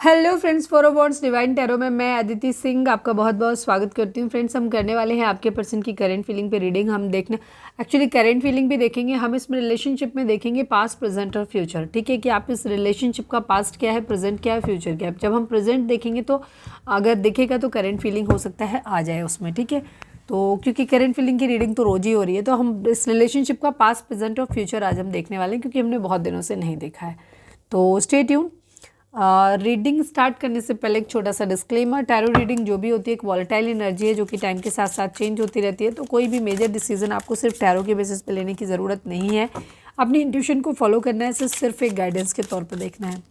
Hello friends, फोरोबॉन्ड्स divine tarot में मैं अदिति सिंह आपका बहुत बहुत स्वागत करती हूँ। फ्रेंड्स, हम करने वाले हैं आपके पर्सन की करंट फीलिंग पे रीडिंग। हम देखना एक्चुअली करंट फीलिंग भी देखेंगे, हम इसमें रिलेशनशिप में देखेंगे पास्ट, प्रेजेंट और फ्यूचर। ठीक है कि आप इस रिलेशनशिप का पास्ट क्या है, प्रेजेंट क्या है, फ्यूचर क्या है। जब हम प्रेजेंट देखेंगे तो अगर दिखेगा तो करंट फीलिंग हो सकता है आ जाए उसमें। ठीक है, तो क्योंकि करंट फीलिंग की रीडिंग तो रोज ही हो रही है, तो हम इस रिलेशनशिप का पास्ट, प्रेजेंट और फ्यूचर आज हम देखने वाले हैं, क्योंकि हमने बहुत दिनों से नहीं देखा है। तो स्टे ट्यून। रीडिंग स्टार्ट करने से पहले एक छोटा सा डिस्क्लेमर, टैरो रीडिंग जो भी होती है एक वॉलेटाइल एनर्जी है जो कि टाइम के साथ साथ चेंज होती रहती है। तो कोई भी मेजर डिसीजन आपको सिर्फ टैरो के बेसिस पे लेने की ज़रूरत नहीं है। अपनी इंट्यूशन को फॉलो करना है, सिर्फ एक गाइडेंस के तौर पर देखना है।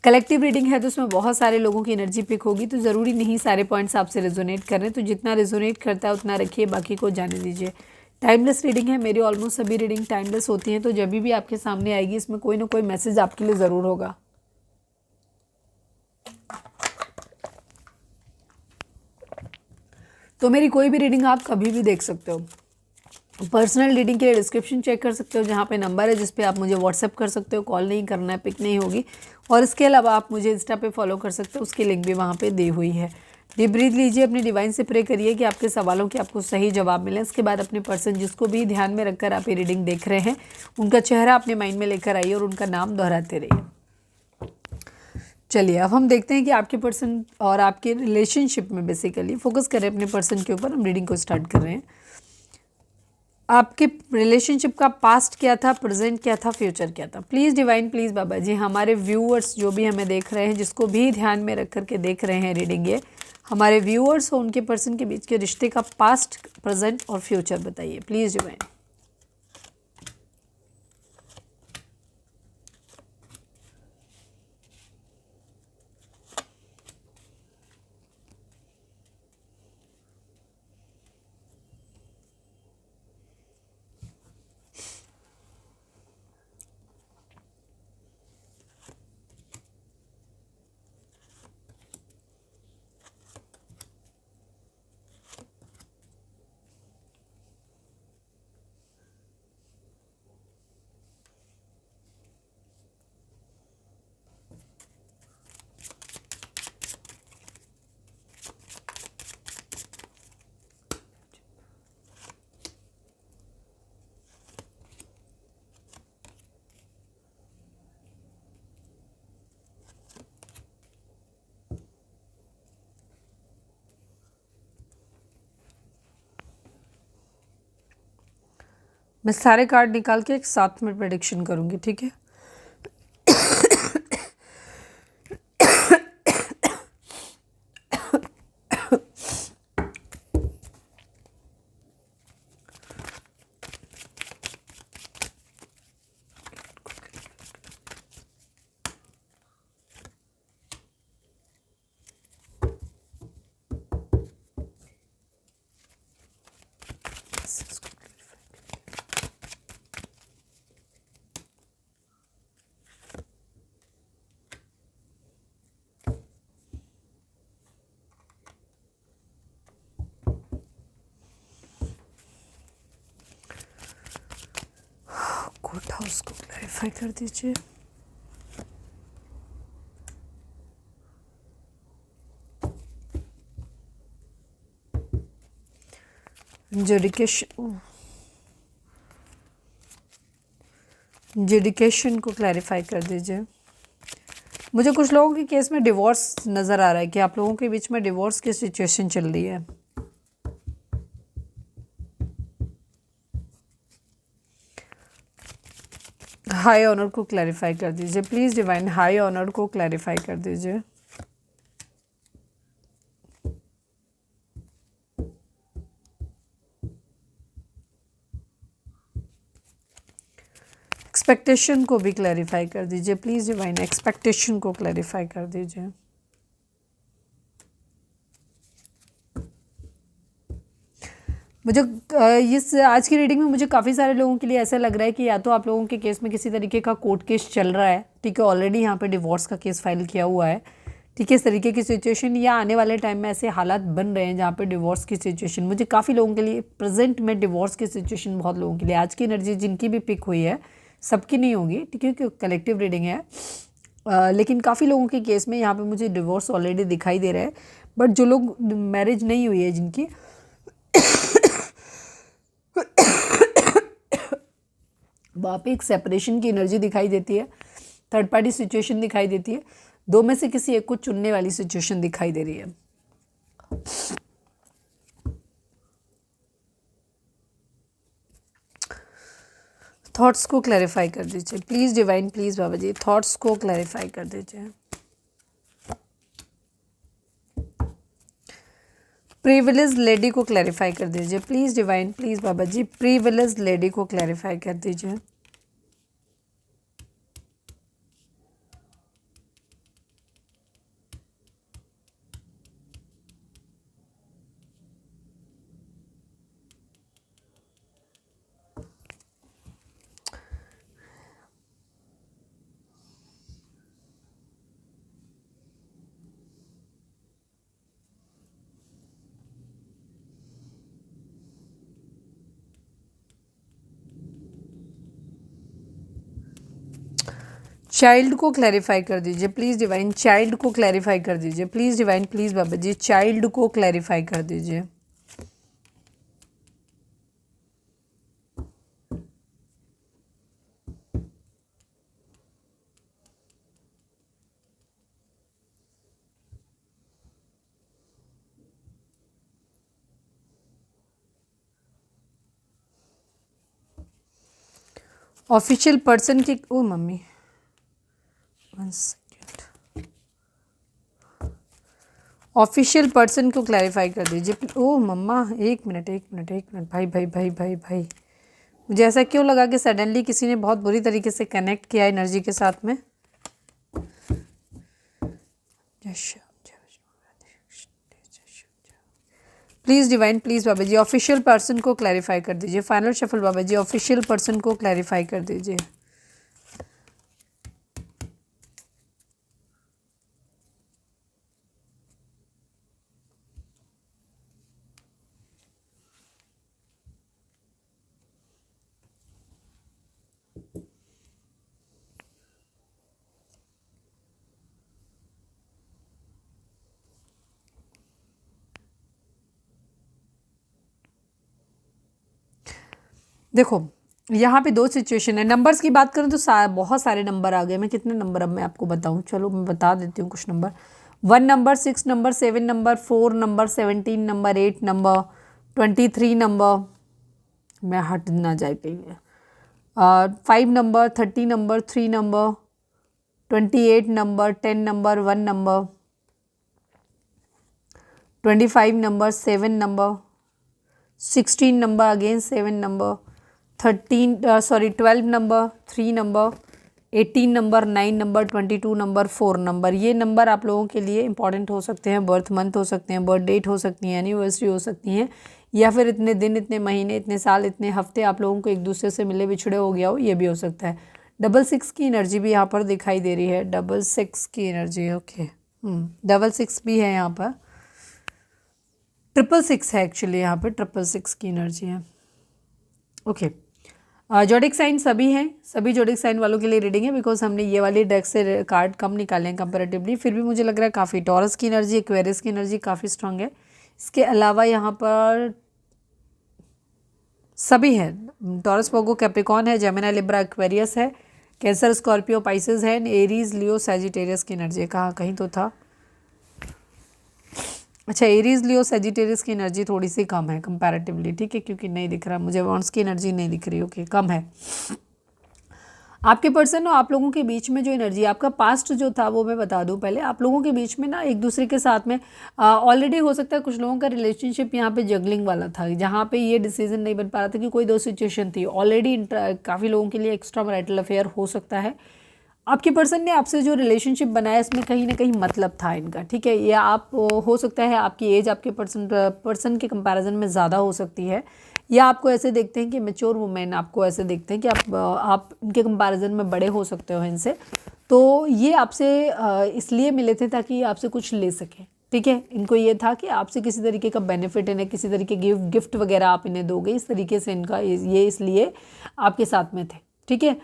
कलेक्टिव रीडिंग है तो उसमें बहुत सारे लोगों की एनर्जी पिक होगी, तो ज़रूरी नहीं सारे पॉइंट्स आपसे रेजोनेट कर रहे हैं। तो जितना रेजोनेट करता है उतना रखिए, बाकी को जाने दीजिए। टाइमलेस रीडिंग है, मेरी ऑलमोस्ट सभी रीडिंग टाइमलेस होती हैं। तो जब भी आपके सामने आएगी इसमें कोई ना कोई मैसेज आपके लिए ज़रूर होगा। तो मेरी कोई भी रीडिंग आप कभी भी देख सकते हो। पर्सनल रीडिंग के लिए डिस्क्रिप्शन चेक कर सकते हो, जहाँ पे नंबर है जिस पे आप मुझे व्हाट्सएप कर सकते हो। कॉल नहीं करना है, पिक नहीं होगी। और इसके अलावा आप मुझे इंस्टा पे फॉलो कर सकते हो, उसकी लिंक भी वहाँ पे दी हुई है। डीप ब्रीथ लीजिए, अपने डिवाइन से प्रे करिए कि आपके सवालों के आपको सही जवाब मिले। इसके बाद अपने पर्सन जिसको भी ध्यान में रखकर आप ये रीडिंग देख रहे हैं उनका चेहरा अपने माइंड में लेकर आइए और उनका नाम दोहराते रहिए। चलिए अब हम देखते हैं कि आपके पर्सन और आपके रिलेशनशिप में बेसिकली फोकस करें अपने पर्सन के ऊपर। हम रीडिंग को स्टार्ट कर रहे हैं। आपके रिलेशनशिप का पास्ट क्या था, प्रेजेंट क्या था, फ्यूचर क्या था। Please divine, please Baba ji, हमारे व्यूअर्स जो भी हमें देख रहे हैं, जिसको भी ध्यान में रख करके देख रहे हैं रीडिंग, ये हमारे व्यूअर्स हो, उनके पर्सन के बीच के रिश्ते का पास्ट, प्रेजेंट और फ्यूचर बताइए प्लीज़ डिवाइन। मैं सारे कार्ड निकाल के एक साथ में प्रेडिक्शन करूंगी, ठीक है। कोर्ट हाउस को क्लैरिफाई कर दीजिए। जुडिकेशन को क्लैरिफाई कर दीजिए। मुझे कुछ लोगों के केस में डिवोर्स नज़र आ रहा है कि आप लोगों के बीच में डिवोर्स की सिचुएशन चल रही है। हाई ऑनर को क्लैरिफाई कर दीजिए प्लीज़ डिवाइन। हाई ऑनर को क्लैरिफाई कर दीजिए। एक्सपेक्टेशन को भी क्लैरिफाई कर दीजिए प्लीज़ डिवाइन। एक्सपेक्टेशन को क्लैरिफाई कर दीजिए। मुझे इस आज की रीडिंग में मुझे काफ़ी सारे लोगों के लिए ऐसा लग रहा है कि या तो आप लोगों के केस में किसी तरीके का कोर्ट केस चल रहा है, ठीक है, ऑलरेडी यहाँ पे डिवोर्स का केस फाइल किया हुआ है, ठीक है, इस तरीके की सिचुएशन, या आने वाले टाइम में ऐसे हालात बन रहे हैं जहाँ पे डिवोर्स की सिचुएशन। मुझे काफ़ी लोगों के लिए प्रेजेंट में डिवोर्स की सिचुएशन, बहुत लोगों के लिए आज की एनर्जी जिनकी भी पिक हुई है, सबकी नहीं होगी, ठीक है, क्योंकि कलेक्टिव रीडिंग है। लेकिन काफ़ी लोगों के केस में यहाँ पे मुझे डिवोर्स ऑलरेडी दिखाई दे रहा है, बट जो लोग मैरिज नहीं हुई है जिनकी वहाँ पे एक सेपरेशन की एनर्जी दिखाई देती है, थर्ड पार्टी सिचुएशन दिखाई देती है, दो में से किसी एक को चुनने वाली सिचुएशन दिखाई दे रही है। थॉट्स को क्लैरिफाई कर दीजिए please divine, please Baba ji thoughts को क्लैरिफाई कर दीजिए। प्रिविलेज लेडी को क्लैरिफाई कर दीजिए please divine, please Baba ji privilege lady को क्लैरिफाई कर दीजिए। चाइल्ड को क्लैरिफाई कर दीजिए प्लीज़ डिवाइन, चाइल्ड को क्लैरिफाई कर दीजिए please divine, please Baba ji child को क्लैरिफाई कर दीजिए। ऑफिशियल पर्सन की, ओ mummy one second, official person को क्लैरिफाई कर दीजिए। ओ मम्मा एक मिनट भाई भाई भाई भाई भाई, मुझे ऐसा क्यों लगा कि सडनली किसी ने बहुत बुरी तरीके से कनेक्ट किया एनर्जी के साथ में। Please divine, please Baba ji official person को क्लैरिफाई कर दीजिए। Final shuffle Baba ji official person को क्लैरिफाई कर दीजिए। देखो यहाँ पे दो सिचुएशन है। नंबर्स की बात करूँ तो बहुत सारे नंबर आ गए। मैं कितने नंबर अब मैं आपको बताऊँ, चलो मैं बता देती हूँ कुछ number. 1 number, 6 number, 7 number, 4 number, 17 number, 8 number, 23 number, मैं हट ना जाए कहीं, 5 number, 30 number, 3 number, 28 number, 10 number, 1 number, 25 number, 7 number, 16 number again 7 number, 12 number, 3 number, 18 number, 9 number, 22 number, 4 number. ये नंबर आप लोगों के लिए इंपॉर्टेंट हो सकते हैं, बर्थ मंथ हो सकते हैं, बर्थ डेट हो सकती है, एनिवर्सरी हो सकती है, या फिर इतने दिन, इतने महीने, इतने साल, इतने हफ्ते आप लोगों को एक दूसरे से मिले बिछड़े हो गया हो, ये भी हो सकता है। 66 की एनर्जी भी यहाँ पर दिखाई दे रही है, 66 की एनर्जी, ओके 66 भी है यहाँ पर, 666 है एक्चुअली, यहाँ पे 666 की एनर्जी है। ओके, जोडिक साइन सभी हैं, सभी जोडिक साइन वालों के लिए रीडिंग है, बिकॉज हमने ये वाली डेक से कार्ड कम निकाले हैं कंपेरेटिवली, फिर भी मुझे लग रहा है काफ़ी टॉरस की एनर्जी, एक्वेरियस की एनर्जी काफ़ी स्ट्रांग है। इसके अलावा यहाँ पर सभी हैं, टॉरस, वर्गो, कैप्रिकॉर्न है, जेमिनी, लिब्रा, एक्वेरियस है, कैंसर, स्कॉर्पियो, पाइसेस है, एरीज, लियो, सैजिटेरियस की एनर्जी है। कहाँ कहीं तो था, अच्छा एरीज, लियो, सैजिटेरियस की एनर्जी थोड़ी सी कम है कंपैरेटिवली, ठीक है, क्योंकि नहीं दिख रहा मुझे, वॉन्ड्स की एनर्जी नहीं दिख रही, ओके कम है। आपके पर्सन और आप लोगों के बीच में जो एनर्जी, आपका पास्ट जो था वो मैं बता दूं पहले, आप लोगों के बीच में ना एक दूसरे के साथ में ऑलरेडी हो सकता है कुछ लोगों का रिलेशनशिप यहाँ पे जगलिंग वाला था, जहाँ पे ये डिसीजन नहीं बन पा रहा था कि कोई दो सिचुएशन थी ऑलरेडी। काफ़ी लोगों के लिए एक्स्ट्रा मैरिटल अफेयर हो सकता है। आपके पर्सन ने आपसे जो रिलेशनशिप बनाया इसमें कहीं ना कहीं मतलब था इनका, ठीक है, या आप हो सकता है आपकी एज आपके पर्सन के कंपैरिजन में ज़्यादा हो सकती है, या आपको ऐसे देखते हैं कि मैच्योर वुमेन आपको ऐसे देखते हैं कि आप इनके कंपैरिजन में बड़े हो सकते हो इनसे, तो ये आपसे इसलिए मिले थे ताकि आपसे कुछ ले सकें, ठीक है। इनको ये था कि आपसे किसी तरीके का बेनिफिट, इन्हें किसी तरीके गिफ्ट वगैरह आप इन्हें दोगे, इस तरीके से इनका ये इसलिए आपके साथ में थे, ठीक है।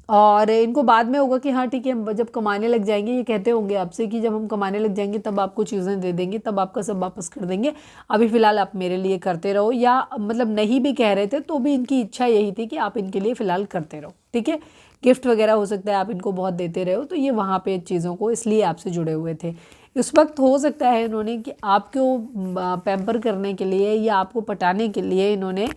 और इनको बाद में होगा कि हाँ ठीक है, हम जब कमाने लग जाएंगे, ये कहते होंगे आपसे कि जब हम कमाने लग जाएंगे तब आपको चीज़ें दे देंगे, तब आपका सब वापस कर देंगे, अभी फ़िलहाल आप मेरे लिए करते रहो। या मतलब नहीं भी कह रहे थे तो भी इनकी इच्छा यही थी कि आप इनके लिए फ़िलहाल करते रहो, ठीक है। गिफ्ट वगैरह हो सकता है आप इनको बहुत देते रहो, तो ये वहाँ पे चीज़ों को इसलिए आपसे जुड़े हुए थे। इस वक्त हो सकता है इन्होंने कि आपको पैम्पर करने के लिए या आपको पटाने के लिए इन्होंने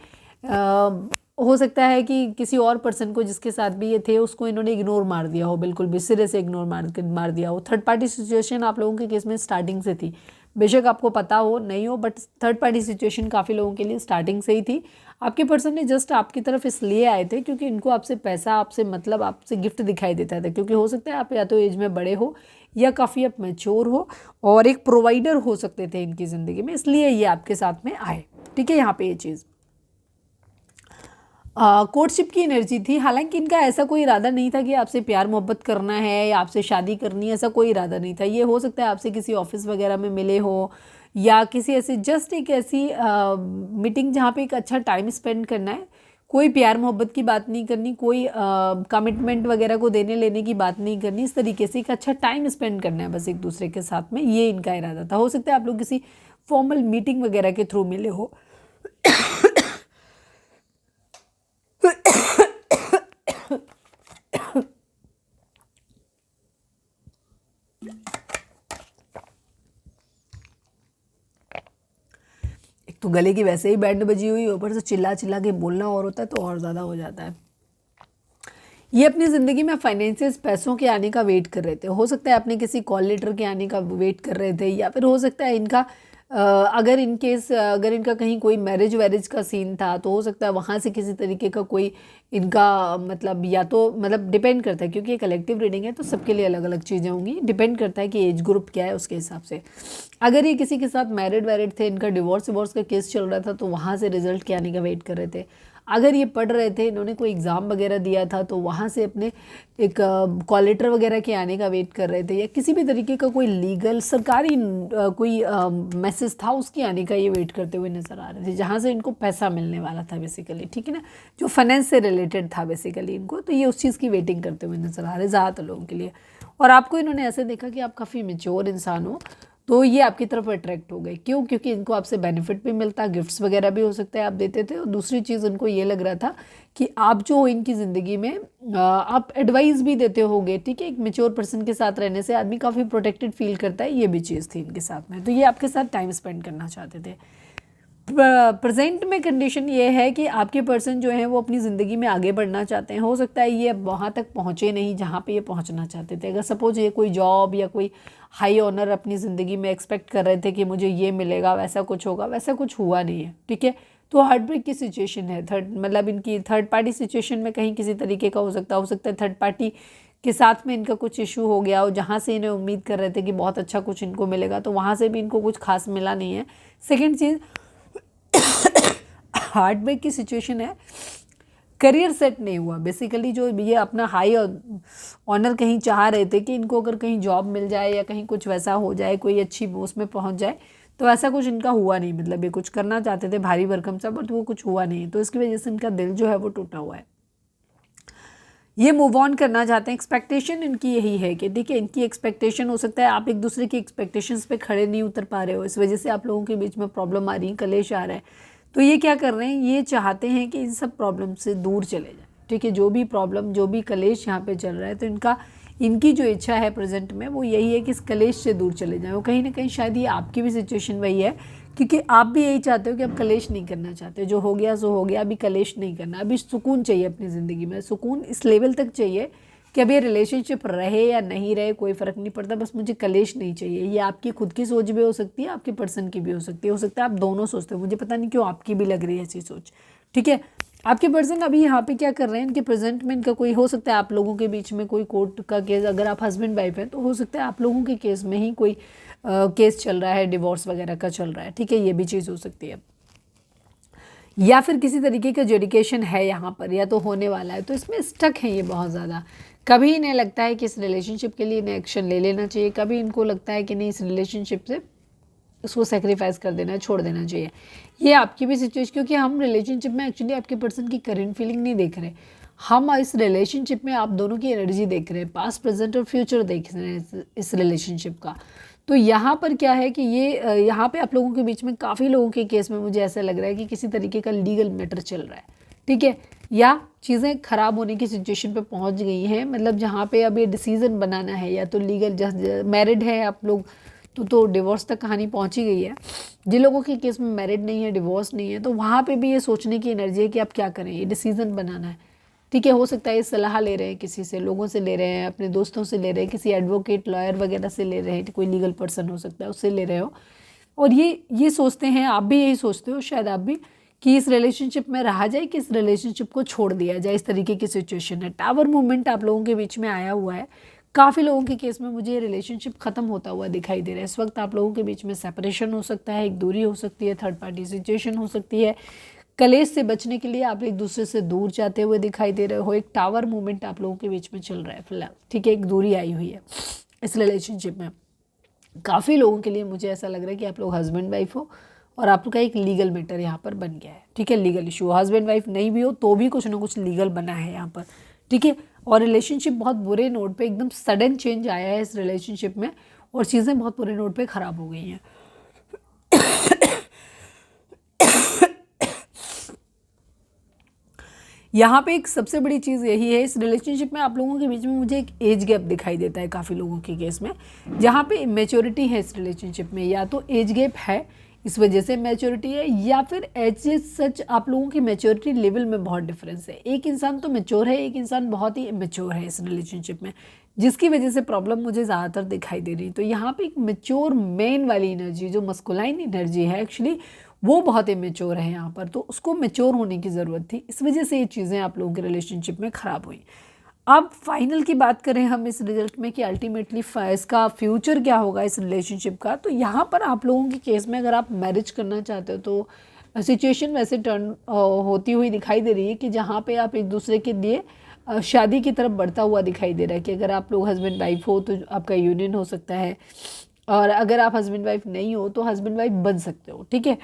हो सकता है कि किसी और पर्सन को जिसके साथ भी ये थे उसको इन्होंने इग्नोर मार दिया हो, बिल्कुल भी सिरे से इग्नोर मार दिया हो। थर्ड पार्टी सिचुएशन आप लोगों के केस में स्टार्टिंग से थी, बेशक आपको पता हो नहीं हो, बट थर्ड पार्टी सिचुएशन काफ़ी लोगों के लिए स्टार्टिंग से ही थी। आपके पर्सन ने जस्ट आपकी तरफ इसलिए आए थे क्योंकि इनको आपसे पैसा, आपसे मतलब आपसे गिफ्ट दिखाई देता था, क्योंकि हो सकता है आप या तो एज में बड़े हो या काफ़ी आप मैच्योर हो और एक प्रोवाइडर हो सकते थे इनकी ज़िंदगी में, इसलिए ये आपके साथ में आए, ठीक है। यहाँ पे ये चीज़ कोर्टशिप की एनर्जी थी। हालांकि इनका ऐसा कोई इरादा नहीं था कि आपसे प्यार मोहब्बत करना है या आपसे शादी करनी है, ऐसा कोई इरादा नहीं था। ये हो सकता है आपसे किसी ऑफिस वगैरह में मिले हो या किसी ऐसे जस्ट एक ऐसी मीटिंग जहाँ पे एक अच्छा टाइम स्पेंड करना है, कोई प्यार मोहब्बत की बात नहीं करनी, कोई कमिटमेंट वगैरह को देने लेने की बात नहीं करनी, इस तरीके से एक अच्छा टाइम स्पेंड करना है बस एक दूसरे के साथ में, ये इनका इरादा था। हो सकता है आप लोग किसी फॉर्मल मीटिंग वगैरह के थ्रू मिले हो। एक तो गले की वैसे ही बैंड बजी हुई, ऊपर से चिल्ला चिल्ला के बोलना और होता है तो और ज़्यादा हो जाता है। ये अपनी ज़िंदगी में फाइनेंशियल पैसों के आने का वेट कर रहे थे। हो सकता है अपने किसी कॉल लेटर के आने का वेट कर रहे थे, या फिर हो सकता है इनका अगर इन केस अगर इनका कहीं कोई मैरिज वैरिज का सीन था तो हो सकता है वहाँ से किसी तरीके का कोई इनका मतलब, या तो मतलब डिपेंड करता है क्योंकि ये कलेक्टिव रीडिंग है तो सबके लिए अलग अलग चीज़ें होंगी, डिपेंड करता है कि एज ग्रुप क्या है उसके हिसाब से। अगर ये किसी के साथ मैरिड वैरिड थे, इनका डिवोर्स का केस चल रहा था तो वहाँ से रिजल्ट के आने का वेट कर रहे थे। अगर ये पढ़ रहे थे, इन्होंने कोई एग्ज़ाम वगैरह दिया था तो वहाँ से अपने एक कॉल लेटर वगैरह के आने का वेट कर रहे थे, या किसी भी तरीके का कोई लीगल सरकारी कोई मैसेज था उसके आने का ये वेट करते हुए नज़र आ रहे थे, जहाँ से इनको पैसा मिलने वाला था बेसिकली, ठीक है ना, जो फाइनेंस से रिलेटेड था बेसिकली इनको, तो ये उस चीज़ की वेटिंग करते हुए नज़र आ रहे ज़्यादातर लोगों के लिए। और आपको इन्होंने ऐसे देखा कि आप काफ़ी मेच्योर इंसान हो तो ये आपकी तरफ अट्रैक्ट हो गए। क्यों? क्योंकि इनको आपसे बेनिफिट भी मिलता, गिफ्ट्स वगैरह भी हो सकता है आप देते थे, और दूसरी चीज़ उनको ये लग रहा था कि आप जो हो इनकी ज़िंदगी में आप एडवाइस भी देते होगे, ठीक है। एक मेच्योर पर्सन के साथ रहने से आदमी काफ़ी प्रोटेक्टेड फील करता है, ये भी चीज़ थी इनके साथ में, तो ये आपके साथ टाइम स्पेंड करना चाहते थे। प्रेजेंट में कंडीशन ये है कि आपके पर्सन जो हैं वो अपनी ज़िंदगी में आगे बढ़ना चाहते हैं। हो सकता है ये वहाँ तक पहुँचे नहीं जहाँ पे ये पहुँचना चाहते थे। अगर सपोज ये कोई जॉब या कोई हाई ऑनर अपनी ज़िंदगी में एक्सपेक्ट कर रहे थे कि मुझे ये मिलेगा, वैसा कुछ होगा, वैसा कुछ हुआ नहीं है, ठीक है। तो हार्ट ब्रेक की सिचुएशन है, मतलब इनकी थर्ड पार्टी सिचुएशन में कहीं किसी तरीके का हो सकता है थर्ड पार्टी के साथ में इनका कुछ इशू हो गया हो, जहाँ से इन्हें उम्मीद कर रहे थे कि बहुत अच्छा कुछ इनको मिलेगा, तो वहाँ से भी इनको कुछ खास मिला नहीं है। सेकेंड चीज़, हार्ट ब्रेक की सिचुएशन है, करियर सेट नहीं हुआ बेसिकली। जो ये अपना हाई ऑनर कहीं चाह रहे थे कि इनको अगर कहीं जॉब मिल जाए या कहीं कुछ वैसा हो जाए, कोई अच्छी उसमें पहुंच जाए, तो ऐसा कुछ इनका हुआ नहीं। मतलब ये कुछ करना चाहते थे भारी भरकम सा, बट वो कुछ हुआ नहीं, तो इसकी वजह से इनका दिल जो है वो टूटा हुआ है। ये मूव ऑन करना चाहते हैं। एक्सपेक्टेशन इनकी यही है कि ठीक है, इनकी एक्सपेक्टेशन हो सकता है आप एक दूसरे की एक्सपेक्टेशंस पे खड़े नहीं उतर पा रहे हो, इस वजह से आप लोगों के बीच में प्रॉब्लम आ रही है, कलेश आ रहा है। तो ये क्या कर रहे हैं, ये चाहते हैं कि इन सब प्रॉब्लम से दूर चले जाए, ठीक है। जो भी प्रॉब्लम, जो भी कलेश यहाँ पे चल रहा है, तो इनकी जो इच्छा है प्रेजेंट में वो यही है कि इस कलेश से दूर चले जाएं। वो कहीं ना कहीं शायद ये आपकी भी सिचुएशन वही है, क्योंकि आप भी यही चाहते हो कि अब कलेश नहीं करना चाहते, जो हो गया सो हो गया, अभी कलेश नहीं करना, अभी सुकून चाहिए अपनी ज़िंदगी में। सुकून इस लेवल तक चाहिए कि अब ये रिलेशनशिप रहे या नहीं रहे कोई फ़र्क नहीं पड़ता, बस मुझे कलेश नहीं चाहिए। ये आपकी खुद की सोच भी हो सकती है, आपके पर्सन की भी हो सकती है। हो सकता है आप दोनों सोचते हो, मुझे पता नहीं क्यों आपकी भी लग रही है ऐसी सोच, ठीक है। आपके पर्सन अभी यहाँ पे क्या कर रहे हैं, इनके प्रेजेंट में इनका कोई, हो सकता है आप लोगों के बीच में कोई कोर्ट का केस, अगर आप हस्बैंड वाइफ हैं तो हो सकता है आप लोगों के केस में ही कोई केस चल रहा है, डिवोर्स वगैरह का चल रहा है, ठीक है। ये भी चीज़ हो सकती है, या फिर किसी तरीके का जेडिकेशन है यहाँ पर, या तो होने वाला है, तो इसमें स्टक है ये बहुत ज़्यादा। कभी इन्हें लगता है कि इस रिलेशनशिप के लिए इन्हें एक्शन ले लेना चाहिए, कभी इनको लगता है कि नहीं, इस रिलेशनशिप से उसको सेक्रीफाइस कर देना है, छोड़ देना चाहिए। ये आपकी भी सिचुएशन, क्योंकि हम रिलेशनशिप में एक्चुअली आपके पर्सन की करेंट फीलिंग नहीं देख रहे, हम इस रिलेशनशिप में आप दोनों की एनर्जी देख रहे हैं, पास्ट प्रेजेंट और फ्यूचर देख रहे हैं इस रिलेशनशिप का। तो यहाँ पर क्या है कि ये यहाँ पे आप लोगों के बीच में काफ़ी लोगों के केस में मुझे ऐसा लग रहा है कि किसी तरीके का लीगल मैटर चल रहा है, ठीक है, या चीज़ें ख़राब होने की सिचुएशन पे पहुँच गई हैं, मतलब जहाँ पे अब ये डिसीज़न बनाना है, या तो लीगल जस्ट मैरिड है आप लोग तो डिवोर्स तक कहानी पहुँची गई है। जिन लोगों के केस में मैरिड नहीं है, डिवोर्स नहीं है, तो वहाँ पे भी ये सोचने की एनर्जी है कि आप क्या करें, ये डिसीज़न बनाना है, ठीक है। हो सकता है ये सलाह ले रहे हैं, किसी से, लोगों से ले रहे हैं, अपने दोस्तों से ले रहे हैं, किसी एडवोकेट लॉयर वगैरह से ले रहे हैं, कोई लीगल पर्सन हो सकता है उससे ले रहे हो, और ये सोचते हैं, आप भी यही सोचते हो शायद आप भी, कि इस रिलेशनशिप में रहा जाए कि इस रिलेशनशिप को छोड़ दिया जाए, इस तरीके की सिचुएशन है। टावर मूवमेंट आप लोगों के बीच में आया हुआ है। काफ़ी लोगों के केस में मुझे ये रिलेशनशिप ख़त्म होता हुआ दिखाई दे रहा है। इस वक्त आप लोगों के बीच में सेपरेशन हो सकता है, एक दूरी हो सकती है, थर्ड पार्टी सिचुएशन हो सकती है। कलेश से बचने के लिए आप एक दूसरे से दूर जाते हुए दिखाई दे रहे हो। एक टावर मूवमेंट आप लोगों के बीच में चल रहा है फिलहाल, ठीक है, एक दूरी आई हुई है इस रिलेशनशिप में। काफ़ी लोगों के लिए मुझे ऐसा लग रहा है कि आप लोग हस्बैंड वाइफ हो और आप लोग का एक लीगल मैटर यहाँ पर बन गया है, ठीक है, लीगल इशू। हस्बैंड वाइफ नहीं भी हो तो भी कुछ ना कुछ लीगल बना है यहाँ पर, ठीक है। और रिलेशनशिप बहुत बुरे नोट पे, एकदम सडन चेंज आया है इस रिलेशनशिप में, और चीज़ें बहुत बुरे नोट पे ख़राब हो गई हैं। यहाँ पे एक सबसे बड़ी चीज़ यही है, इस रिलेशनशिप में आप लोगों के बीच में मुझे एक एज गैप दिखाई देता है काफ़ी लोगों के केस में, जहाँ पे इमेच्योरिटी है इस रिलेशनशिप में। या तो एज गैप है, इस वजह से मैच्योरिटी है, या फिर एज सच आप लोगों की मैच्योरिटी लेवल में बहुत डिफरेंस है। एक इंसान तो मैच्योर है, एक इंसान बहुत ही इमेच्योर है इस रिलेशनशिप में, जिसकी वजह से प्रॉब्लम मुझे ज़्यादातर दिखाई दे रही है। तो यहाँ पे एक मैच्योर मैन वाली एनर्जी, जो मस्कुलाइन एनर्जी है एक्चुअली, वो बहुत इमेच्योर है यहाँ पर, तो उसको मैच्योर होने की ज़रूरत थी। इस वजह से ये चीज़ें आप लोगों के रिलेशनशिप में ख़राब हुई। अब फाइनल की बात करें हम इस रिजल्ट में कि अल्टीमेटली इसका फ्यूचर क्या होगा इस रिलेशनशिप का, तो यहाँ पर आप लोगों के केस में अगर आप मैरिज करना चाहते हो तो सिचुएशन वैसे टर्न होती हुई दिखाई दे रही है कि जहाँ पे आप एक दूसरे के लिए शादी की तरफ बढ़ता हुआ दिखाई दे रहा है, कि अगर आप लोग हस्बैंड वाइफ हो तो आपका यूनियन हो सकता है, और अगर आप हस्बैंड वाइफ नहीं हो तो हस्बैंड वाइफ बन सकते हो, ठीक है।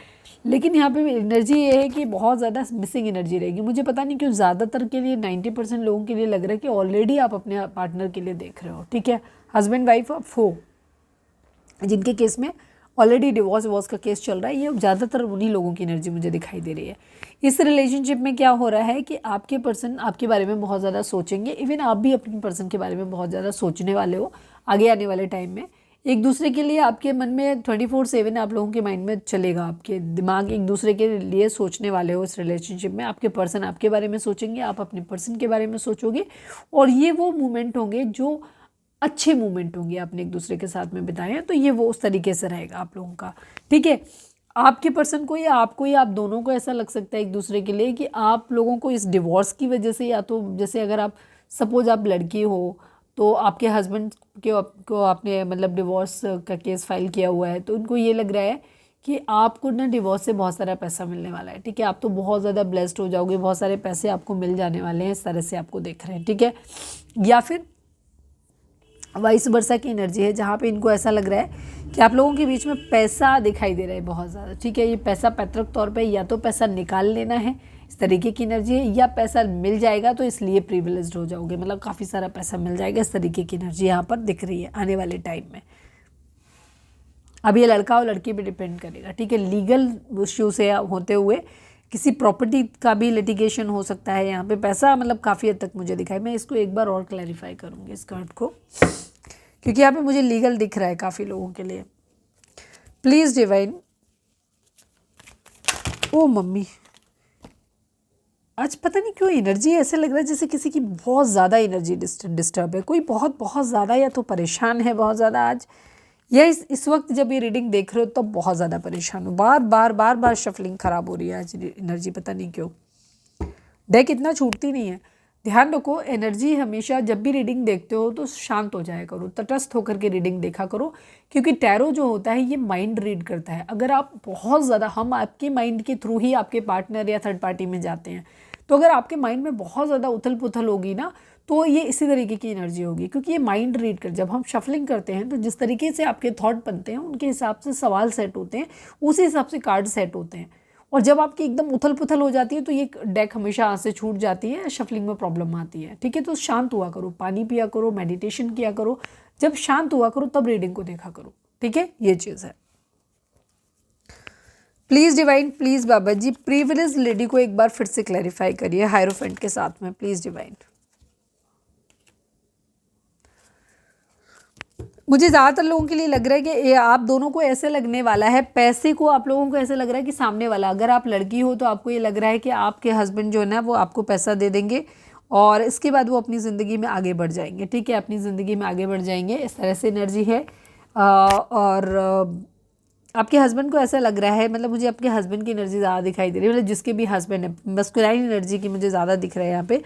लेकिन यहाँ पे एनर्जी ये है कि बहुत ज़्यादा मिसिंग एनर्जी रहेगी। मुझे पता नहीं क्यों ज़्यादातर के लिए 90% लोगों के लिए लग रहा है कि ऑलरेडी आप अपने पार्टनर के लिए देख रहे हो, ठीक है, हस्बैंड वाइफ आप हो, जिनके केस में ऑलरेडी डिवोर्स का केस चल रहा है, ये ज़्यादातर उन्हीं लोगों की एनर्जी मुझे दिखाई दे रही है। इस रिलेशनशिप में क्या हो रहा है कि आपके पर्सन आपके बारे में बहुत ज़्यादा सोचेंगे, इवन आप भी अपने पर्सन के बारे में बहुत ज़्यादा सोचने वाले हो आगे आने वाले टाइम में। एक दूसरे के लिए आपके मन में 24/7 आप लोगों के माइंड में चलेगा, आपके दिमाग एक दूसरे के लिए सोचने वाले हो इस रिलेशनशिप में। आपके पर्सन आपके बारे में सोचेंगे, आप अपने पर्सन के बारे में सोचोगे, और ये वो मोमेंट होंगे जो अच्छे मोमेंट होंगे आपने एक दूसरे के साथ में बिताए हैं, तो ये वो उस तरीके से रहेगा आप लोगों का, ठीक है। आपके पर्सन को या आपको या आप दोनों को ऐसा लग सकता है एक दूसरे के लिए कि आप लोगों को इस डिवोर्स की वजह से, या तो जैसे अगर आप सपोज आप लड़की हो तो आपके हस्बैंड को आपने मतलब डिवोर्स का केस फाइल किया हुआ है, तो उनको ये लग रहा है कि आपको ना डिवोर्स से बहुत सारा पैसा मिलने वाला है, ठीक है, आप तो बहुत ज़्यादा ब्लेस्ड हो जाओगे, बहुत सारे पैसे आपको मिल जाने वाले हैं, इस तरह से आपको देख रहे हैं, ठीक है। या फिर वाइस वर्सा की एनर्जी है, जहाँ पे इनको ऐसा लग रहा है कि आप लोगों के बीच में पैसा दिखाई दे रहा है बहुत ज़्यादा, ठीक है। ये पैसा पैतृक तौर पे या तो पैसा निकाल लेना है, इस तरीके की एनर्जी है, या पैसा मिल जाएगा तो इसलिए प्रिविलेज्ड हो जाओगे, मतलब काफ़ी सारा पैसा मिल जाएगा, इस तरीके की एनर्जी यहाँ पर दिख रही है आने वाले टाइम में। अब ये लड़का और लड़की पे डिपेंड करेगा, ठीक है। लीगल इश्यू से होते हुए किसी प्रॉपर्टी का भी लिटिगेशन हो सकता है यहाँ पे, पैसा मतलब काफ़ी हद तक मुझे दिखाई। मैं इसको एक बार और क्लैरिफाई करूँगी इस कार्ड को, क्योंकि यहाँ पे मुझे लीगल दिख रहा है काफ़ी लोगों के लिए। प्लीज़ डिवाइन, ओ मम्मी, आज पता नहीं क्यों एनर्जी ऐसे लग रहा है जैसे किसी की बहुत ज़्यादा एनर्जी डिस्टर्ब है, कोई बहुत बहुत ज़्यादा या तो परेशान है बहुत ज़्यादा आज, या इस वक्त जब ये रीडिंग देख रहे हो तब बहुत ज़्यादा परेशान हो। बार बार शफलिंग ख़राब हो रही है आज एनर्जी, पता नहीं क्यों। डेक इतना छूटती नहीं है। ध्यान रखो, एनर्जी हमेशा जब भी रीडिंग देखते हो तो शांत हो जाया करो, तटस्थ होकर के रीडिंग देखा करो, क्योंकि टैरो जो होता है ये माइंड रीड करता है। अगर आप बहुत ज़्यादा, हम आपके माइंड के थ्रू ही आपके पार्टनर या थर्ड पार्टी में जाते हैं, तो अगर आपके माइंड में बहुत ज़्यादा उथल पुथल होगी ना, तो ये इसी तरीके की एनर्जी होगी, क्योंकि ये माइंड रीड कर, जब हम शफलिंग करते हैं तो जिस तरीके से आपके थॉट बनते हैं उनके हिसाब से सवाल सेट होते हैं, उसी हिसाब से कार्ड सेट होते हैं, और जब आपकी एकदम उथल पुथल हो जाती है तो ये डेक हमेशा हाथ से छूट जाती है, शफलिंग में प्रॉब्लम आती है। ठीक है, तो शांत हुआ करो, पानी पिया करो, मेडिटेशन किया करो, जब शांत हुआ करो तब रीडिंग को देखा करो। ठीक है, ये चीज़ है। Please divine, please Baba ji privilege lady को एक बार फिर से क्लैरिफाई करिए हायरोफेंट के साथ में, प्लीज़ डिवाइन। मुझे ज़्यादातर लोगों के लिए लग रहा है कि ये आप दोनों को ऐसे लगने वाला है, पैसे को आप लोगों को ऐसे लग रहा है कि सामने वाला, अगर आप लड़की हो तो आपको ये लग रहा है कि आपके हस्बैंड जो है ना वो आपको पैसा दे देंगे और इसके बाद वो अपनी ज़िंदगी में आगे बढ़ जाएंगे। ठीक है, अपनी ज़िंदगी में आगे बढ़ जाएंगे, इस तरह से एनर्जी है। और आपके हस्बैंड को ऐसा लग रहा है, मतलब मुझे आपके हस्बैंड की एनर्जी ज़्यादा दिखाई दे रही है, मतलब जिसके भी हस्बैंड है, मस्कुलाइन एनर्जी की मुझे ज़्यादा दिख रहा है यहाँ पे,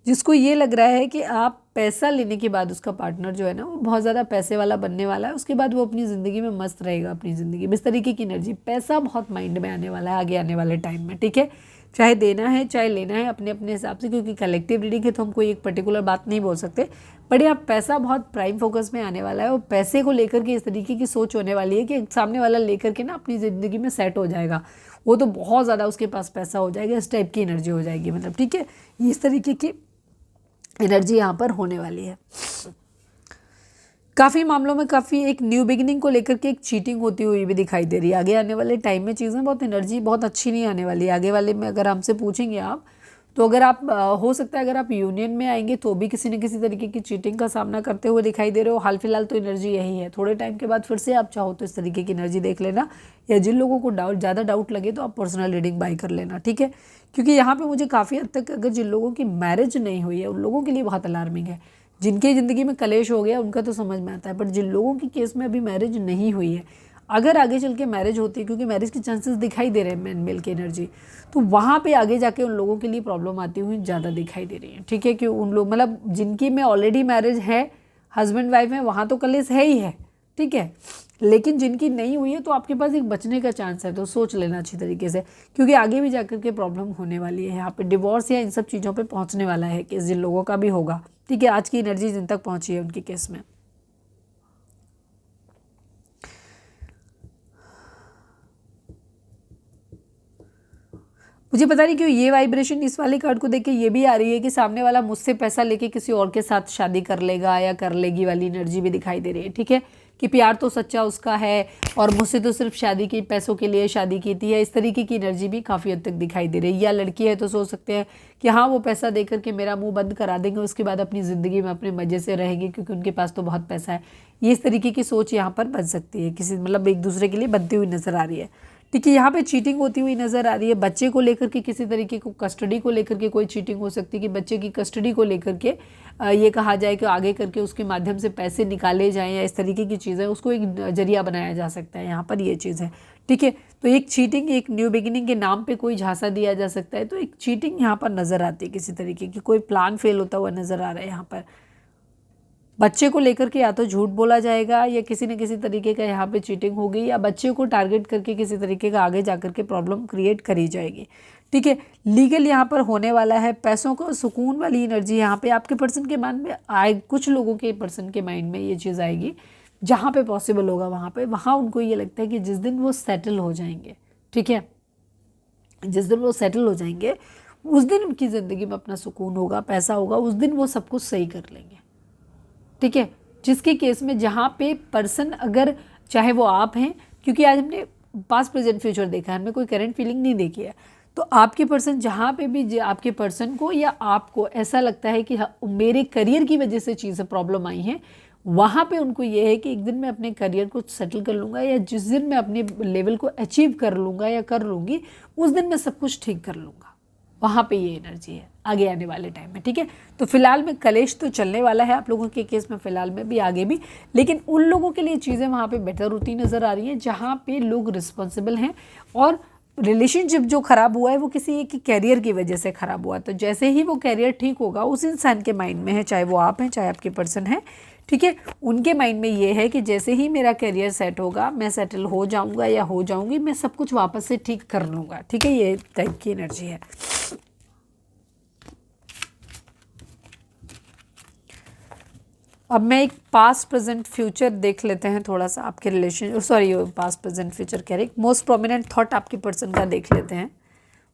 जिसको ये लग रहा है कि आप पैसा लेने के बाद उसका पार्टनर जो है ना वो बहुत ज़्यादा पैसे वाला बनने वाला है, उसके बाद वो अपनी ज़िंदगी में मस्त रहेगा अपनी ज़िंदगी में। इस तरीके की एनर्जी, पैसा बहुत माइंड में आने वाला है आगे आने वाले टाइम में। ठीक है, चाहे देना है चाहे लेना है अपने अपने हिसाब से, क्योंकि कलेक्टिव रीडिंग है तो हम कोई एक पर्टिकुलर बात नहीं बोल सकते, बट यहाँ पैसा बहुत प्राइम फोकस में आने वाला है और पैसे को लेकर के इस तरीके की सोच होने वाली है कि सामने वाला लेकर के ना अपनी ज़िंदगी में सेट हो जाएगा, वो तो बहुत ज़्यादा उसके पास पैसा हो जाएगा, इस टाइप की एनर्जी हो जाएगी, मतलब। ठीक है, इस तरीके की एनर्जी यहाँ पर होने वाली है। काफ़ी मामलों में काफ़ी एक न्यू बिगिनिंग को लेकर के एक चीटिंग होती हुई भी दिखाई दे रही है। आगे आने वाले टाइम में चीज़ें बहुत एनर्जी बहुत अच्छी नहीं आने वाली है आगे वाले में। अगर हमसे पूछेंगे आप तो अगर आप हो सकता है अगर आप यूनियन में आएंगे तो भी किसी न किसी तरीके की चीटिंग का सामना करते हुए दिखाई दे रहे हो। हाल फिलहाल तो एनर्जी यही है, थोड़े टाइम के बाद फिर से आप चाहो तो इस तरीके की एनर्जी देख लेना, या जिन लोगों को ज़्यादा डाउट लगे तो आप पर्सनल रीडिंग बाय कर लेना। ठीक है, क्योंकि यहाँ पे मुझे काफ़ी हद तक अगर जिन लोगों की मैरिज नहीं हुई है उन लोगों के लिए बहुत अलार्मिंग है। जिनके ज़िंदगी में कलेश हो गया उनका तो समझ में आता है, बट जिन लोगों की केस में अभी मैरिज नहीं हुई है, अगर आगे चल के मैरिज होती है, क्योंकि मैरिज के चांसेस दिखाई दे रहे हैं मैन मेल की एनर्जी, तो वहाँ पे आगे जाके उन लोगों के लिए प्रॉब्लम आती हुई ज़्यादा दिखाई दे रही है। ठीक है, कि उन लोग मतलब जिनकी में ऑलरेडी मैरिज है, हस्बैंड वाइफ है, वहाँ तो कलेश है ही है। ठीक है, लेकिन जिनकी नहीं हुई है तो आपके पास एक बचने का चांस है, तो सोच लेना अच्छी तरीके से, क्योंकि आगे भी जाकर के प्रॉब्लम होने वाली है। यहाँ पे डिवोर्स या इन सब चीज़ों पे पहुँचने वाला है केस, जिन लोगों का भी होगा। ठीक है, आज की एनर्जी जिन तक पहुँची है उनके केस में। मुझे पता नहीं क्यों ये वाइब्रेशन इस वाले कार्ड को देख के ये भी आ रही है कि सामने वाला मुझसे पैसा लेके किसी और के साथ शादी कर लेगा या कर लेगी वाली एनर्जी भी दिखाई दे रही है। ठीक है, कि प्यार तो सच्चा उसका है और मुझसे तो सिर्फ शादी की पैसों के लिए शादी की थी, या इस तरीके की एनर्जी भी काफ़ी हद तक दिखाई दे रही है। या लड़की है तो सोच सकते हैं कि हाँ वो पैसा दे करके मेरा मुंह बंद करा देंगे, उसके बाद अपनी ज़िंदगी में अपने मज़े से रहेंगे क्योंकि उनके पास तो बहुत पैसा है। ये इस तरीके की सोच यहाँ पर बन सकती है, किसी मतलब एक दूसरे के लिए बनती हुई नजर आ रही है। ठीक है, यहाँ पे चीटिंग होती हुई नज़र आ रही है। बच्चे को लेकर के किसी तरीके को कस्टडी को लेकर के कोई चीटिंग हो सकती है, कि बच्चे की कस्टडी को लेकर के ये कहा जाए कि आगे करके उसके माध्यम से पैसे निकाले जाएं या इस तरीके की चीज़ें, उसको एक जरिया बनाया जा सकता है। यहाँ पर ये चीज़ है। ठीक है, तो एक चीटिंग, एक न्यू बिगिनिंग के नाम पे कोई झांसा दिया जा सकता है, तो एक चीटिंग यहाँ पर नज़र आती है, किसी तरीके की कोई प्लान फेल होता हुआ नज़र आ रहा है। यहाँ पर बच्चे को लेकर के या तो झूठ बोला जाएगा या किसी न किसी तरीके का यहाँ पे चीटिंग होगी, या बच्चे को टारगेट करके किसी तरीके का आगे जाकर के प्रॉब्लम क्रिएट करी जाएगी। ठीक है, लीगल यहाँ पर होने वाला है। पैसों को सुकून वाली एनर्जी यहाँ पे आपके पर्सन के माइंड में आए, कुछ लोगों के पर्सन के माइंड में ये चीज़ आएगी, जहाँ पे पॉसिबल होगा वहाँ उनको ये लगता है कि जिस दिन वो सेटल हो जाएंगे, ठीक है, जिस दिन वो सेटल हो जाएंगे उस दिन उनकी ज़िंदगी में अपना सुकून होगा, पैसा होगा, उस दिन वो सब कुछ सही कर लेंगे। ठीक है, जिसके केस में जहाँ पे पर्सन, अगर चाहे वो आप हैं, क्योंकि आज हमने पास्ट प्रेजेंट फ्यूचर देखा है, हमने कोई करंट फीलिंग नहीं देखी है, तो आपके पर्सन जहाँ पे भी आपके पर्सन को या आपको ऐसा लगता है कि मेरे करियर की वजह से चीज़ें प्रॉब्लम आई हैं, वहाँ पे उनको ये है कि एक दिन मैं अपने करियर को सेटल कर लूँगा, या जिस दिन मैं अपने लेवल को अचीव कर लूँगा या कर लूँगी उस दिन मैं सब कुछ ठीक कर लूँगा। वहाँ पे ये एनर्जी है आगे आने वाले टाइम में। ठीक है, तो फिलहाल में कलेश तो चलने वाला है आप लोगों के केस में, फिलहाल में भी आगे भी, लेकिन उन लोगों के लिए चीज़ें वहाँ पे बेटर होती नज़र आ रही हैं जहाँ पे लोग रिस्पॉन्सिबल हैं, और रिलेशनशिप जो ख़राब हुआ है वो किसी एक कैरियर की वजह से ख़राब हुआ। तो जैसे ही वो कैरियर ठीक होगा उस इंसान के माइंड में है, चाहे वो आप हैं चाहे आपके पर्सन है, ठीक है, उनके माइंड में ये है कि जैसे ही मेरा करियर सेट होगा, मैं सेटल हो जाऊंगा या हो जाऊंगी, मैं सब कुछ वापस से ठीक कर लूँगा। ठीक है, ये टाइप की एनर्जी है। अब मैं एक पास्ट प्रेजेंट फ्यूचर देख लेते हैं थोड़ा सा आपके relation, sorry past present future कह रही, मोस्ट प्रोमिनेंट थॉट आपके पर्सन का देख लेते हैं।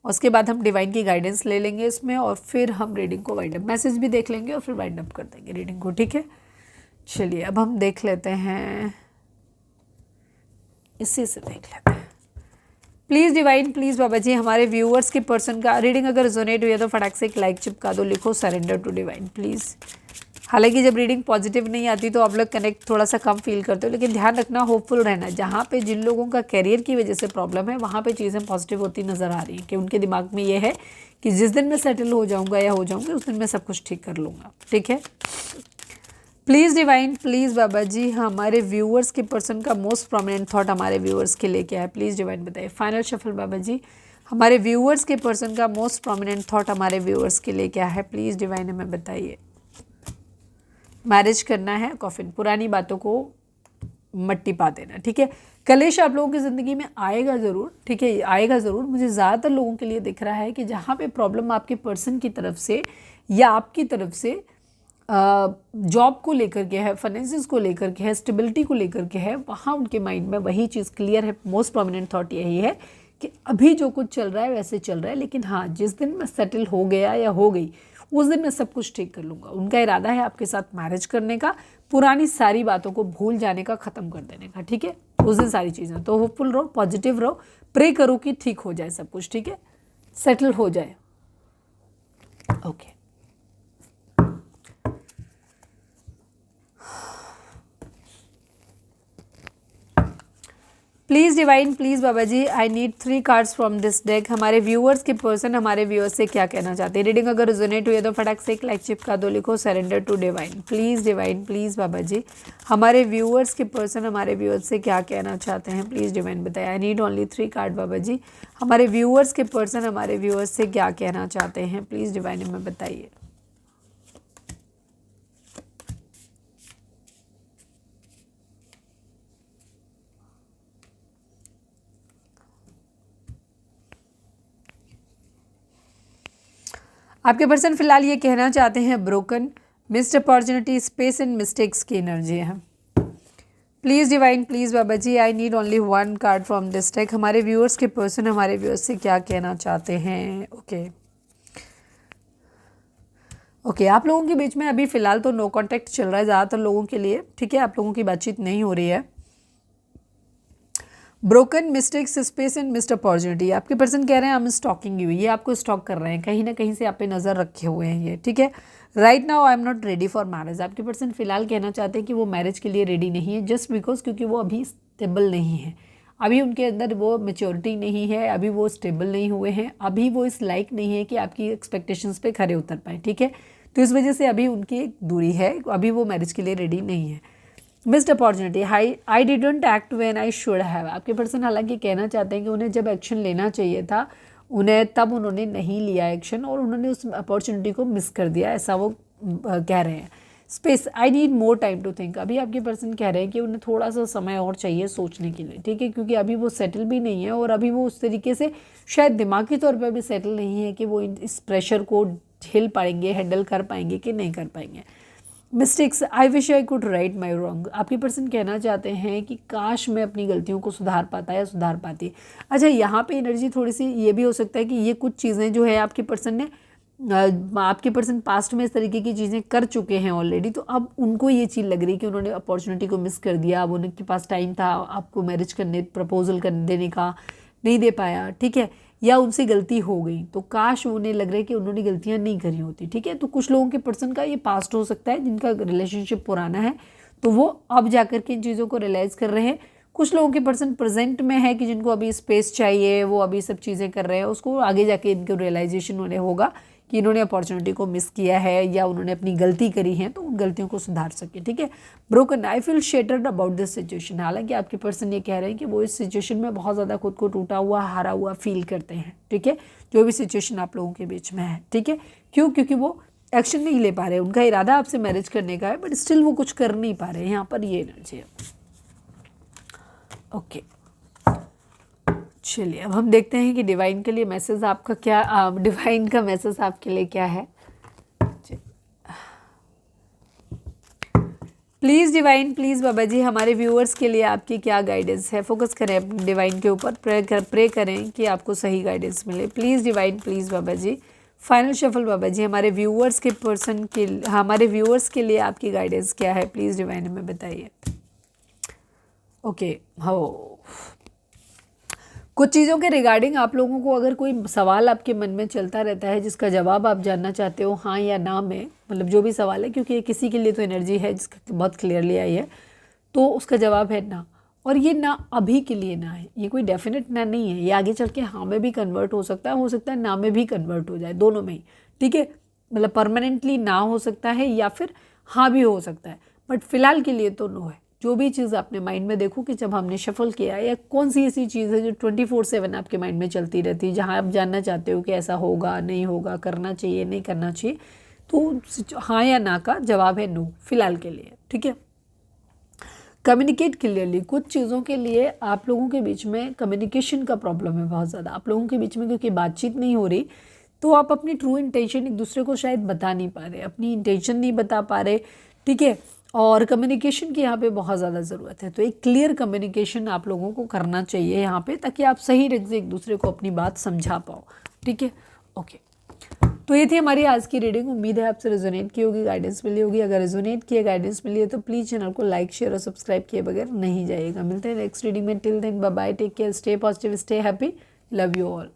उसके बाद हम डिवाइन की गाइडेंस ले लेंगे इसमें, और फिर हम रीडिंग को वाइंड अप, मैसेज भी देख लेंगे और फिर वाइंड अप कर देंगे रीडिंग को, ठीक है। चलिए अब हम देख लेते हैं, इसी से देख लेते हैं। Please divine, please Baba ji, हमारे व्यूअर्स के पर्सन का रीडिंग अगर रेजोनेट हुई है तो फटाक से एक लाइक चिपका दो, लिखो सरेंडर टू डिवाइन प्लीज़। हालांकि जब रीडिंग पॉजिटिव नहीं आती तो आप लोग कनेक्ट थोड़ा सा कम फील करते हो, लेकिन ध्यान रखना, होपफुल रहना। जहाँ पे जिन लोगों का करियर की वजह से प्रॉब्लम है वहाँ पे चीज़ें पॉजिटिव होती नज़र आ रही हैं, कि उनके दिमाग में ये है कि जिस दिन मैं सेटल हो जाऊँगा या हो जाऊँगी उस दिन मैं सब कुछ ठीक कर लूँगा, ठीक है। Please divine, please Baba ji, हमारे व्यूअर्स के पर्सन का मोस्ट प्रोमिनेंट थॉट हमारे व्यूअर्स के लिए क्या है, प्लीज़ डिवाइन बताइए। फाइनल शफल बाबा जी, हमारे व्यूअर्स के पर्सन का मोस्ट प्रोमिनेंट थॉट हमारे व्यूअर्स के लिए क्या है, प्लीज़ डिवाइन हमें बताइए। मैरिज करना है, कॉफिन, पुरानी बातों को मट्टी पा देना, ठीक है। कलेश आप लोगों की ज़िंदगी में आएगा ज़रूर, ठीक है, आएगा ज़रूर। मुझे ज़्यादातर लोगों के लिए दिख रहा है कि जहाँ पे प्रॉब्लम आपके पर्सन की तरफ से या आपकी तरफ से जॉब को लेकर के है, फाइनेंसिस को लेकर के है, स्टेबिलिटी को लेकर के है, वहाँ उनके माइंड में वही चीज़ क्लियर है। मोस्ट प्रोमिनेंट थॉट यही है कि अभी जो कुछ चल रहा है वैसे चल रहा है, लेकिन हाँ, जिस दिन मैं सेटल हो गया या हो गई उस दिन मैं सब कुछ ठीक कर लूँगा। उनका इरादा है आपके साथ मैरिज करने का, पुरानी सारी बातों को भूल जाने का, ख़त्म कर देने का, ठीक है। उस दिन सारी चीज़ें, तो होपफुल रहो, पॉजिटिव रहो, प्रे करो कि ठीक हो जाए सब कुछ, ठीक है, सेटल हो जाए। Okay please divine, please Baba ji, I need 3 cards from this deck. हमारे व्यूअर्स के पर्सन हमारे व्यूअर्स से क्या कहना चाहते हैं। रीडिंग अगर रेजोनेट हुई है तो फटाक से एक लाइक चिपका दो, लिखो surrender to divine please. Divine please Baba ji, हमारे व्यूअर्स के पर्सन हमारे व्यूअर्स से क्या कहना चाहते हैं, प्लीज़ डिवाइन बताइए। आई नीड ओनली 3 कार्ड बाबा जी, हमारे व्यूअर्स के पर्सन हमारे व्यूअर्स से क्या कहना चाहते हैं, प्लीज़ डिवाइन हमें बताइए। आपके पर्सन फिलहाल ये कहना चाहते हैं broken, missed opportunity, space and mistakes की एनर्जी है। Please divine, please Baba ji, I need only 1 card from this deck. हमारे व्यूअर्स के पर्सन हमारे व्यूअर्स से क्या कहना चाहते हैं। ओके आप लोगों के बीच में अभी फ़िलहाल तो नो कॉन्टैक्ट चल रहा है ज़्यादातर लोगों के लिए, ठीक है, आप लोगों की बातचीत नहीं हो रही है। Broken, mistakes, space and missed opportunity. आपके पर्सन कह रहे हैं आई एम स्टॉकिंग यू, ये आपको स्टॉक कर रहे हैं, कहीं ना कहीं से आप पे नज़र रखे हुए हैं ये, ठीक है। Right now I am not ready for marriage. आपके पर्सन फिलहाल कहना चाहते हैं कि वो मैरिज के लिए रेडी नहीं है, जस्ट बिकॉज क्योंकि वो अभी स्टेबल नहीं है, अभी उनके अंदर वो मेच्योरिटी नहीं है, अभी वो स्टेबल नहीं हुए हैं, अभी वो इस लाइक नहीं है कि आपकी एक्सपेक्टेशंस पे खरे उतर पाए, ठीक है। तो इस वजह से अभी उनकी एक दूरी है, अभी वो मैरिज के लिए रेडी नहीं है। Missed opportunity, I didn't act when I should have. आपके पर्सन हालांकि कहना चाहते हैं कि उन्हें जब एक्शन लेना चाहिए था उन्हें तब उन्होंने नहीं लिया एक्शन, और उन्होंने उस अपॉर्चुनिटी को मिस कर दिया, ऐसा वो कह रहे हैं। Space, I need more time to think. अभी आपके पर्सन कह रहे हैं कि उन्हें थोड़ा सा समय और चाहिए सोचने के लिए, ठीक है, क्योंकि अभी वो सेटल भी नहीं है और अभी वो उस तरीके से शायद दिमागी तौर पर भी सेटल नहीं है कि वो इस प्रेशर को झेल पाएंगे, हैंडल कर पाएंगे कि नहीं कर पाएंगे। Mistakes, I wish I could write my wrong. आपके पर्सन कहना चाहते हैं कि काश मैं अपनी गलतियों को सुधार पाता या सुधार पाती। अच्छा, यहाँ पे एनर्जी थोड़ी सी ये भी हो सकता है कि ये कुछ चीज़ें जो है आपके पर्सन ने आपके पर्सन पास्ट में इस तरीके की चीज़ें कर चुके हैं ऑलरेडी, तो अब उनको ये चीज़ लग रही है कि उन्होंने अपॉर्चुनिटी को मिस कर दिया। अब उनके पास टाइम था आपको मैरिज करने, प्रपोजल करने देने का, नहीं दे पाया, ठीक है, या उनसे गलती हो गई, तो काश उन्हें लग रहा है कि उन्होंने गलतियां नहीं करी होती, ठीक है। तो कुछ लोगों के पर्सन का ये पास्ट हो सकता है जिनका रिलेशनशिप पुराना है, तो वो अब जाकर के इन चीज़ों को रियलाइज़ कर रहे हैं। कुछ लोगों के पर्सन प्रेजेंट में है कि जिनको अभी स्पेस चाहिए, वो अभी सब चीज़ें कर रहे हैं, उसको आगे जाके इनको रियलाइजेशन उन्हें होगा कि इन्होंने अपॉर्चुनिटी को मिस किया है या उन्होंने अपनी गलती करी है, तो उन गलतियों को सुधार सके, ठीक है। Broken, I feel shattered about this situation. हालांकि आपके पर्सन ये कह रहे हैं कि वो इस सिचुएशन में बहुत ज़्यादा खुद को टूटा हुआ, हारा हुआ फील करते हैं, ठीक है, जो भी सिचुएशन आप लोगों के बीच में है, ठीक है। क्यों? क्योंकि वो एक्शन नहीं ले पा रहे, उनका इरादा आपसे मैरिज करने का है बट स्टिल वो कुछ कर नहीं पा रहे हैं, यहाँ पर ये एनर्जी है। ओके चलिए अब हम देखते हैं कि डिवाइन के लिए मैसेज आपका क्या, डिवाइन का मैसेज आपके लिए क्या है। Please divine, please Baba ji हमारे व्यूअर्स के लिए आपकी क्या गाइडेंस है, फोकस करें अपने डिवाइन के ऊपर, प्रे करें कि आपको सही गाइडेंस मिले। Please divine, please Baba ji. Final shuffle Baba ji हमारे व्यूअर्स के लिए आपकी गाइडेंस क्या है, प्लीज़ डिवाइन हमें बताइए। ओके, हो कुछ चीज़ों के रिगार्डिंग आप लोगों को अगर कोई सवाल आपके मन में चलता रहता है जिसका जवाब आप जानना चाहते हो हाँ या ना में, मतलब जो भी सवाल है, क्योंकि किसी के लिए तो एनर्जी है जिसका बहुत क्लियरली आई है, तो उसका जवाब है ना। और ये ना अभी के लिए ना है, ये कोई डेफिनेट ना नहीं है, ये आगे चल के हाँ में भी कन्वर्ट हो सकता है ना में भी कन्वर्ट हो जाए, दोनों में ही, ठीक है। मतलब परमानेंटली ना हो सकता है या फिर हाँ भी हो सकता है, बट फिलहाल के लिए तो नो है। जो भी चीज़ आपने माइंड में देखो कि जब हमने शफल किया या कौन सी ऐसी चीज़ है जो 24/7 आपके माइंड में चलती रहती है, जहाँ आप जानना चाहते हो कि ऐसा होगा नहीं होगा, करना चाहिए नहीं करना चाहिए, तो हाँ या ना का जवाब है नो फिलहाल के लिए, ठीक है। कम्युनिकेट क्लियरली, कुछ चीज़ों के लिए आप लोगों के बीच में कम्युनिकेशन का प्रॉब्लम है बहुत ज़्यादा आप लोगों के बीच में, क्योंकि बातचीत नहीं हो रही, तो आप अपनी ट्रू इंटेंशन एक दूसरे को शायद बता नहीं पा रहे, अपनी इंटेंशन नहीं बता पा रहे, ठीक है। और कम्युनिकेशन की यहाँ पे बहुत ज़्यादा ज़रूरत है, तो एक क्लियर कम्युनिकेशन आप लोगों को करना चाहिए यहाँ पे, ताकि आप सही ढंग से एक दूसरे को अपनी बात समझा पाओ, ठीक है। ओके, तो ये थी हमारी आज की रीडिंग। उम्मीद है आपसे रेजोनेट की होगी, गाइडेंस मिली होगी। अगर रेजोनेट किए, गाइडेंस मिली है तो प्लीज़ चैनल को लाइक शेयर और सब्सक्राइब किए बगैर नहीं जाइएगा। मिलते हैं नेक्स्ट रीडिंग में, till then bye bye, take care, stay positive, stay happy, love you all.